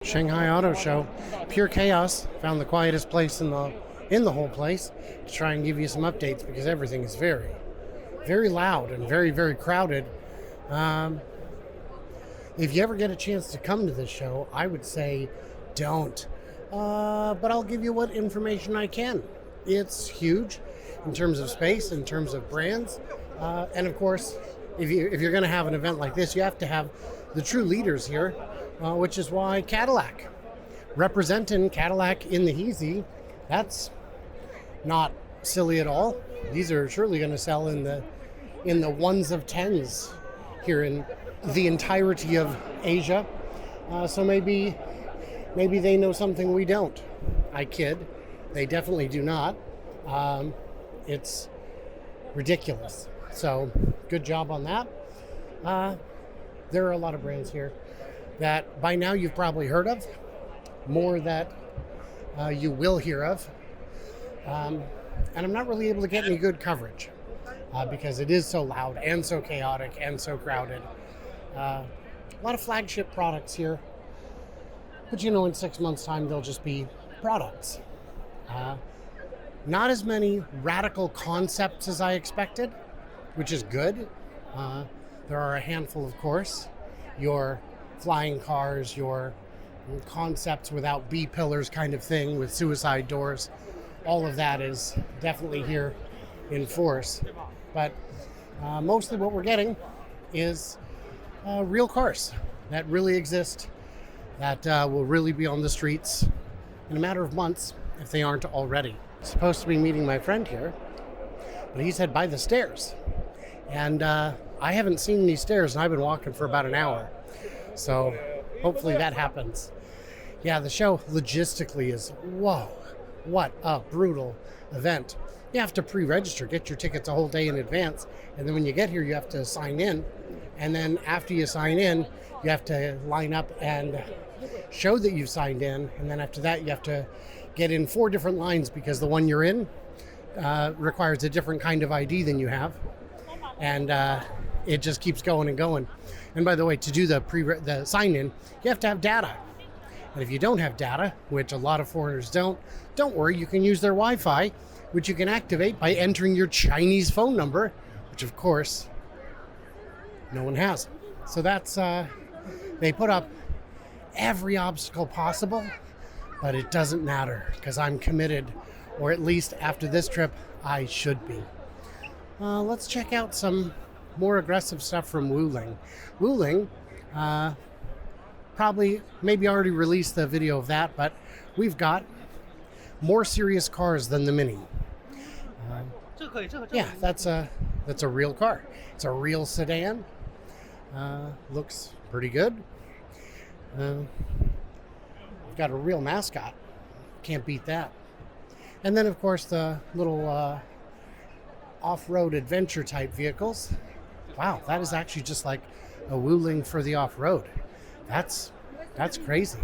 Shanghai Auto Show, pure chaos. Found the quietest place in the whole place to try and give you some updates because everything is very, very loud and very, very crowded. If you ever get a chance to come to this show, I would say don't. But I'll give you what information I can. It's huge in terms of space, in terms of brands, and of course, if you're going to have an event like this, you have to have the true leaders here. Which is why Cadillac, representing Cadillac in the Heezy, that's not silly at all. These are surely going to sell in the ones of tens here in the entirety of Asia. So maybe they know something we don't. I kid. They definitely do not. It's ridiculous. So good job on that. There are a lot of brands here that by now you've probably heard of, more that you will hear of. And I'm not really able to get any good coverage because it is so loud and so chaotic and so crowded. A lot of flagship products here, but in 6 months' time, they'll just be products. Not as many radical concepts as I expected, which is good. There are a handful, of course. Your flying cars, your concepts without B-pillars kind of thing with suicide doors. All of that is definitely here in force. But mostly what we're getting is real cars that really exist, that will really be on the streets in a matter of months if they aren't already. Supposed to be meeting my friend here, but he said by the stairs. And I haven't seen these stairs, and I've been walking for about an hour. So hopefully that happens. Yeah, the show logistically is, whoa, what a brutal event. You have to pre-register, get your tickets a whole day in advance. And then when you get here, you have to sign in. And then after you sign in, you have to line up and show that you've signed in. And then after that, you have to get in 4 different lines because the one you're in requires a different kind of ID than you have. And it just keeps going and going. And by the way, to do the sign-in, you have to have data. And if you don't have data, which a lot of foreigners don't worry, you can use their Wi-Fi, which you can activate by entering your Chinese phone number, which of course, no one has. So that's, they put up every obstacle possible, but it doesn't matter because I'm committed, or at least after this trip, I should be. Let's check out some more aggressive stuff from Wuling. Wuling probably maybe already released the video of that, but we've got more serious cars than the Mini. Yeah, that's a real car. It's a real sedan. Looks pretty good. We've got a real mascot. Can't beat that. And then of course the little off-road adventure type vehicles. Wow, that is actually just like a Wuling for the off-road. That's crazy.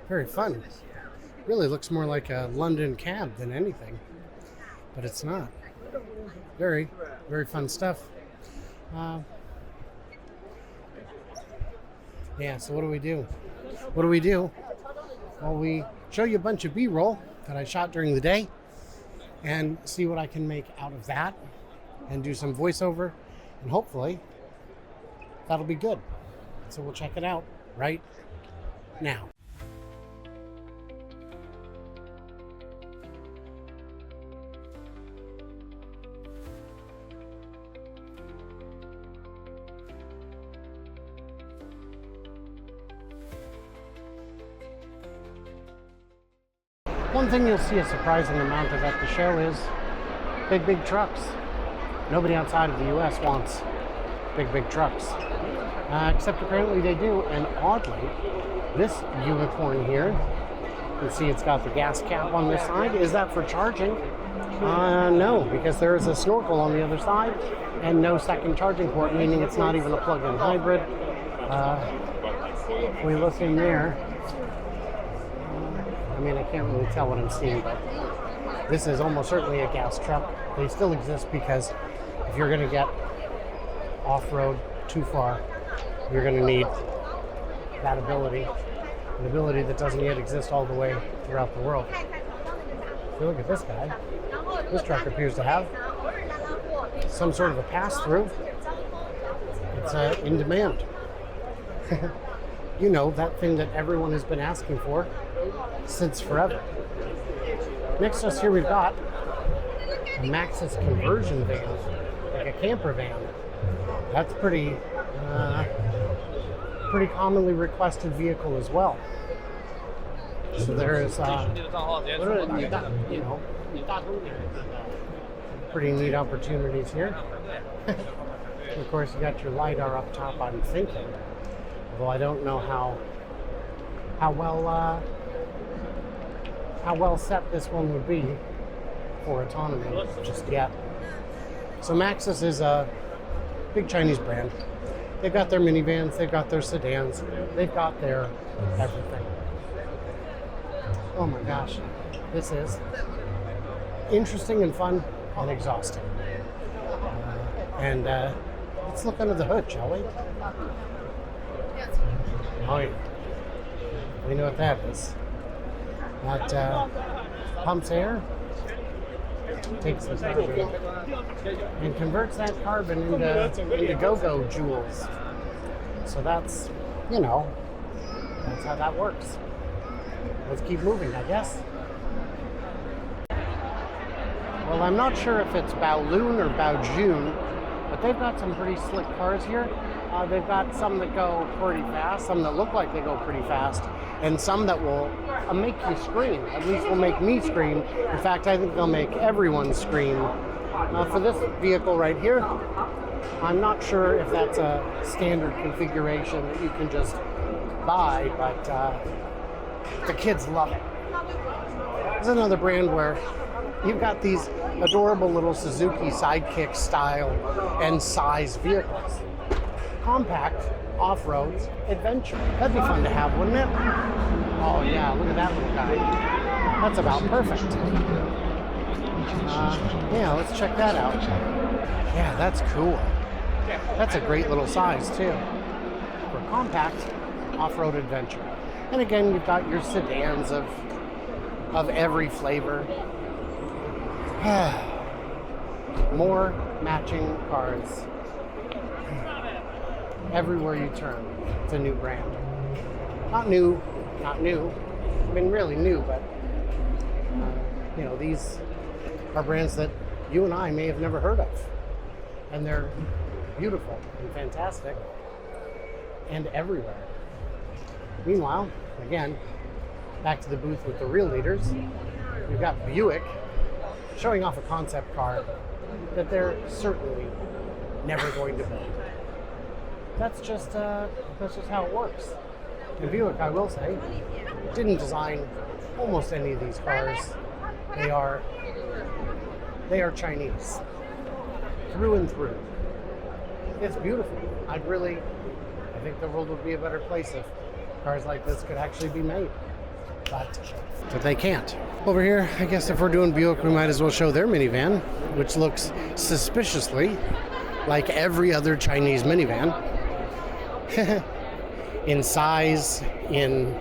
Very fun. Really looks more like a London cab than anything, but it's not. Very, very fun stuff. Yeah, so what do we do? Well, we show you a bunch of B-roll that I shot during the day and see what I can make out of that and do some voiceover, and hopefully that'll be good. So we'll check it out right now. One thing you'll see a surprising amount of at the show is big trucks. Nobody outside of the US wants big trucks. Except apparently they do, and oddly, this unicorn here, you can see it's got the gas cap on this side. Is that for charging? No, because there is a snorkel on the other side and no second charging port, meaning it's not even a plug-in hybrid. If we look in there, I mean, I can't really tell what I'm seeing, but this is almost certainly a gas truck. They still exist because if you're going to get off-road too far, you're going to need that ability. an ability that doesn't yet exist all the way throughout the world. If you look at this guy, this truck appears to have some sort of a pass-through. It's in demand. You know, that thing that everyone has been asking for since forever. Next to us here we've got a Maxus conversion van, like a camper van. That's pretty commonly requested vehicle as well. So there is, pretty neat opportunities here. Of course, you got your LiDAR up top, I'm thinking. Although I don't know how well set this one would be for autonomy just yet. So Maxus is a big Chinese brand. They've got their minivans, they've got their sedans, they've got their everything. Oh my gosh, this is interesting and fun and exhausting. Let's look under the hood, shall we? Oh yeah, we know what that is. That pumps air, takes the carbon, and converts that carbon into go-go joules. So that's, that's how that works. Let's keep moving, I guess. Well, I'm not sure if it's Baoyun or Baojun, but they've got some pretty slick cars here. They've got some that go pretty fast, some that look like they go pretty fast, and some that will make you scream. At least will make me scream. In fact, I think they'll make everyone scream. For this vehicle right here, I'm not sure if that's a standard configuration that you can just buy, but the kids love it. There's another brand where you've got these adorable little Suzuki Sidekick style and size vehicles. Compact off-road adventure. That'd be fun to have, wouldn't it? Oh yeah, look at that little guy. That's about perfect. Yeah, let's check that out. Yeah, that's cool. That's a great little size too. For compact off-road adventure. And again, you've got your sedans of every flavor. More matching cars. Everywhere you turn, it's a new brand. Not new. I mean, really new, but these are brands that you and I may have never heard of, and they're beautiful and fantastic, and everywhere. Meanwhile, again, back to the booth with the real leaders. We've got Buick showing off a concept car that they're certainly never going to build. That's just how it works. And Buick, I will say, didn't design almost any of these cars. They are Chinese, through and through. It's beautiful. I think the world would be a better place if cars like this could actually be made. But they can't. Over here, I guess if we're doing Buick, we might as well show their minivan, which looks suspiciously like every other Chinese minivan. In size, in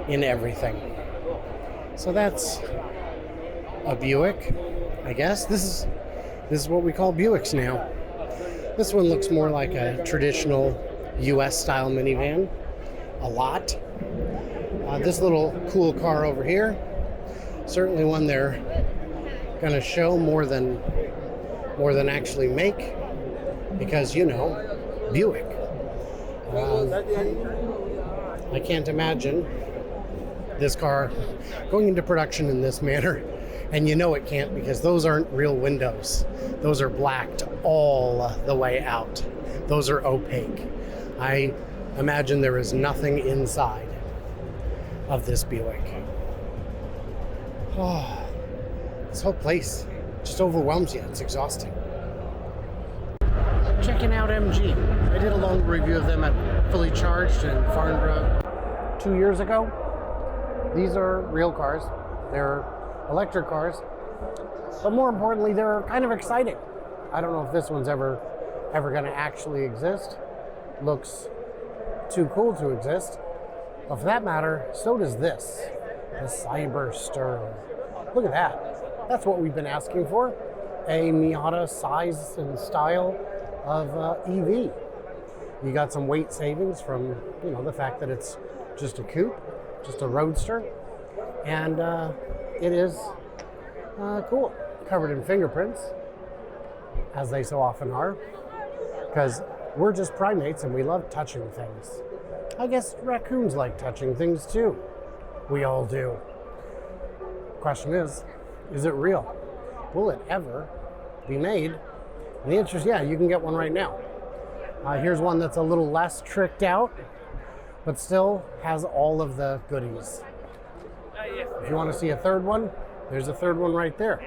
everything. So that's a Buick, I guess. This is what we call Buicks now. This one looks more like a traditional US style minivan. A lot. This little cool car over here, certainly one they're gonna show more than actually make, because Buick. I can't imagine this car going into production in this manner, and it can't, because those aren't real windows. Those are blacked all the way out. Those are opaque. I imagine there is nothing inside of this Buick. Oh, this whole place just overwhelms you. It's exhausting. Checking out MG. I did a long review of them at Fully Charged in Farnborough 2 years ago. These are real cars. They're electric cars. But more importantly, they're kind of exciting. I don't know if this one's ever going to actually exist. Looks too cool to exist. But for that matter, so does this, the Cyberster. Look at that. That's what we've been asking for. A Miata size and style of EV. You got some weight savings from, the fact that it's just a coupe, just a roadster. And it is cool. Covered in fingerprints, as they so often are. Because we're just primates and we love touching things. I guess raccoons like touching things too. We all do. Question is it real? Will it ever be made? And the answer is yeah, you can get one right now. Here's one that's a little less tricked out, but still has all of the goodies. If you want to see a third one, there's a third one right there.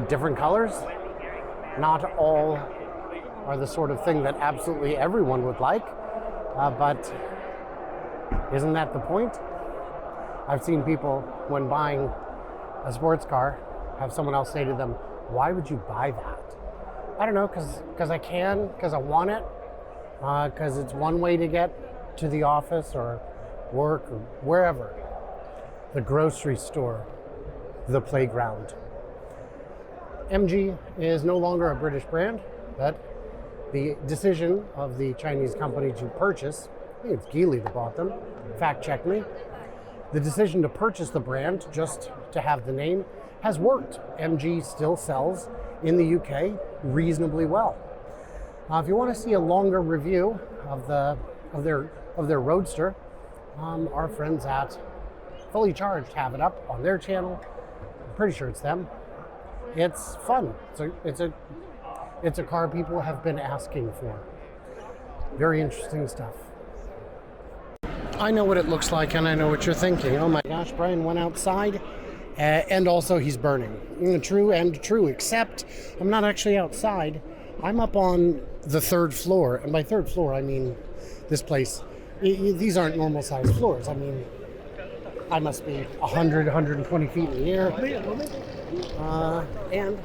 Different colors. Not all are the sort of thing that absolutely everyone would like, but isn't that the point? I've seen people, when buying a sports car, have someone else say to them, why would you buy that? I don't know, because I can, because I want it, because it's one way to get to the office or work or wherever. The grocery store, the playground. MG is no longer a British brand, but the decision of the Chinese company to purchase, I think it's Geely that bought them, fact check me, the decision to purchase the brand just to have the name has worked. MG still sells in the UK reasonably well. If you want to see a longer review of their Roadster, our friends at Fully Charged have it up on their channel. I'm pretty sure it's them. It's fun. It's a car people have been asking for. Very interesting stuff. I know what it looks like and I know what you're thinking. Oh my gosh, Brian went outside and also he's burning. True, except I'm not actually outside. I'm up on the third floor, and by third floor I mean this place. These aren't normal sized floors. I mean, I must be 100, 120 feet in the air. And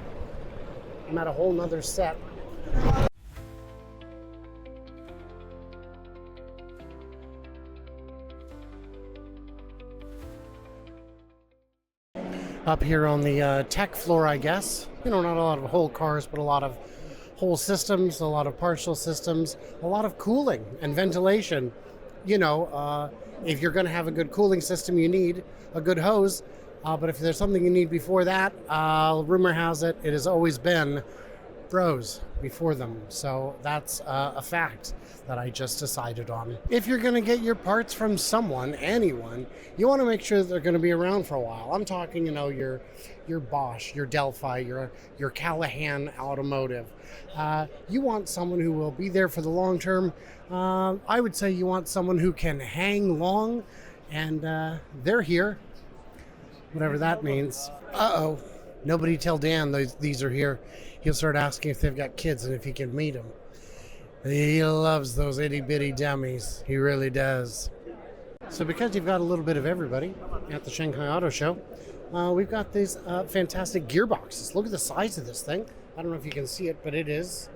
I'm at a whole nother set. Up here on the tech floor, I guess. Not a lot of whole cars, but a lot of whole systems, a lot of partial systems, a lot of cooling and ventilation. If you're going to have a good cooling system, you need a good hose. But if there's something you need before that, rumor has it has always been Bros before them. So that's a fact that I just decided on. If you're going to get your parts from anyone, you want to make sure that they're going to be around for a while. I'm talking, your Bosch, your Delphi, your Callahan Automotive. You want someone who will be there for the long term. I would say you want someone who can hang long, and they're here. Whatever that means. Uh-oh. Nobody tell Dan these are here. He'll start asking if they've got kids and if he can meet them. He loves those itty-bitty dummies. He really does. So because you've got a little bit of everybody at the Shanghai Auto Show, we've got these fantastic gearboxes. Look at the size of this thing. I don't know if you can see it, but it is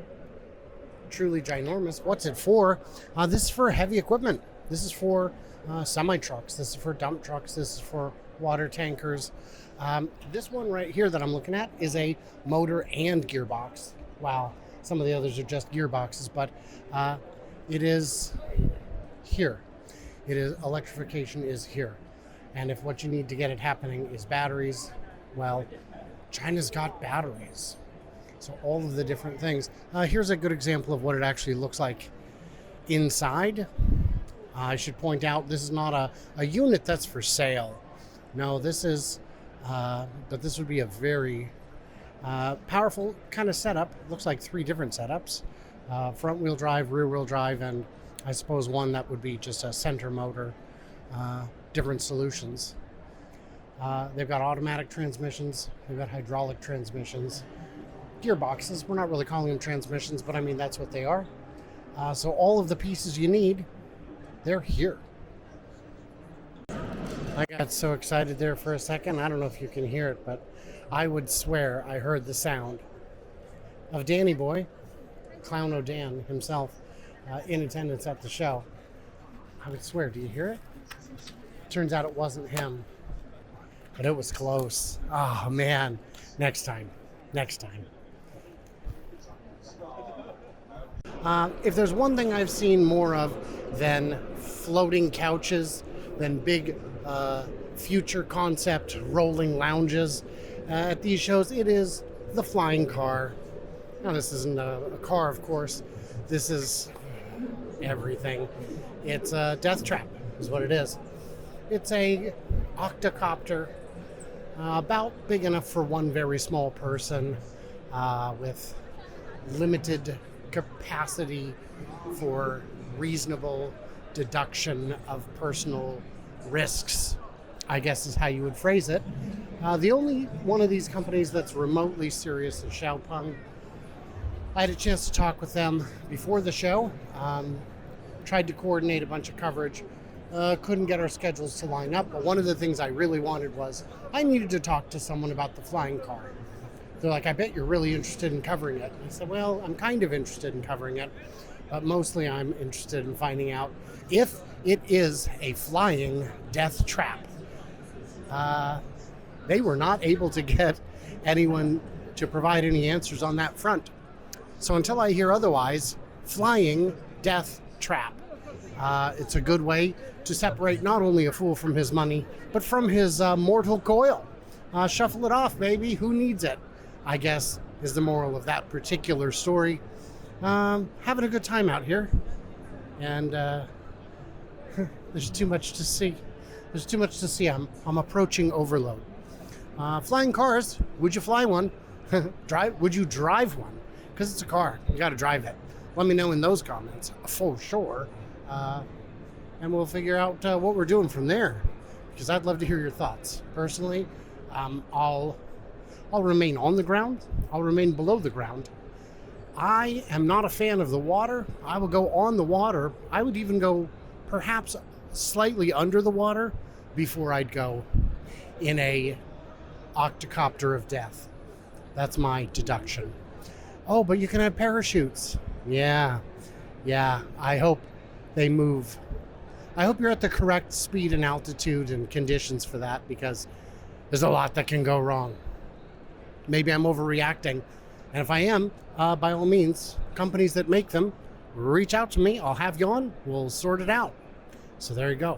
truly ginormous. What's it for? This is for heavy equipment. This is for semi-trucks. This is for dump trucks. This is for water tankers. This one right here that I'm looking at is a motor and gearbox. Wow, some of the others are just gearboxes, but it is here. Electrification is here. And if what you need to get it happening is batteries, well, China's got batteries. So all of the different things. Here's a good example of what it actually looks like inside. I should point out this is not a unit that's for sale. No, this is, but this would be a very powerful kind of setup. Looks like 3 different setups. Front wheel drive, rear wheel drive, and I suppose one that would be just a center motor. Different solutions. They've got automatic transmissions. They've got hydraulic transmissions. Gearboxes, we're not really calling them transmissions, but I mean, that's what they are. So all of the pieces you need, they're here. I got so excited there for a second. I don't know if you can hear it, but I would swear I heard the sound of Danny Boy, Clown O'Dan himself, in attendance at the show. I would swear, do you hear it? Turns out it wasn't him, but it was close. Oh man, next time. If there's one thing I've seen more of than floating couches, than big future concept rolling lounges at these shows, it is the flying car. Now, this isn't a car, of course. This is everything. It's a death trap, is what it is. It's a octocopter, about big enough for one very small person, with limited capacity for reasonable deduction of personal risks, I guess is how you would phrase it. The only one of these companies that's remotely serious is Xiaopeng. I had a chance to talk with them before the show. Tried to coordinate a bunch of coverage. Couldn't get our schedules to line up, but one of the things I really wanted was I needed to talk to someone about the flying car. They're like, I bet you're really interested in covering it. I said, well, I'm kind of interested in covering it, but mostly I'm interested in finding out if it is a flying death trap. They were not able to get anyone to provide any answers on that front. So until I hear otherwise, flying death trap. It's a good way to separate not only a fool from his money, but from his mortal coil. Shuffle it off, baby. Who needs it? I guess is the moral of that particular story. Having a good time out here. And there's too much to see. I'm approaching overload. Flying cars, would you fly one? Would you drive one? Because it's a car. You got to drive it. Let me know in those comments, for sure. And we'll figure out what we're doing from there. Because I'd love to hear your thoughts. Personally, I'll remain on the ground. I'll remain below the ground. I am not a fan of the water. I will go on the water. I would even go perhaps slightly under the water before I'd go in a octocopter of death. That's my deduction. Oh, but you can have parachutes. Yeah. I hope they move. I hope you're at the correct speed and altitude and conditions for that, because there's a lot that can go wrong. Maybe I'm overreacting. And if I am, by all means, companies that make them, reach out to me. I'll have you on. We'll sort it out. So there you go.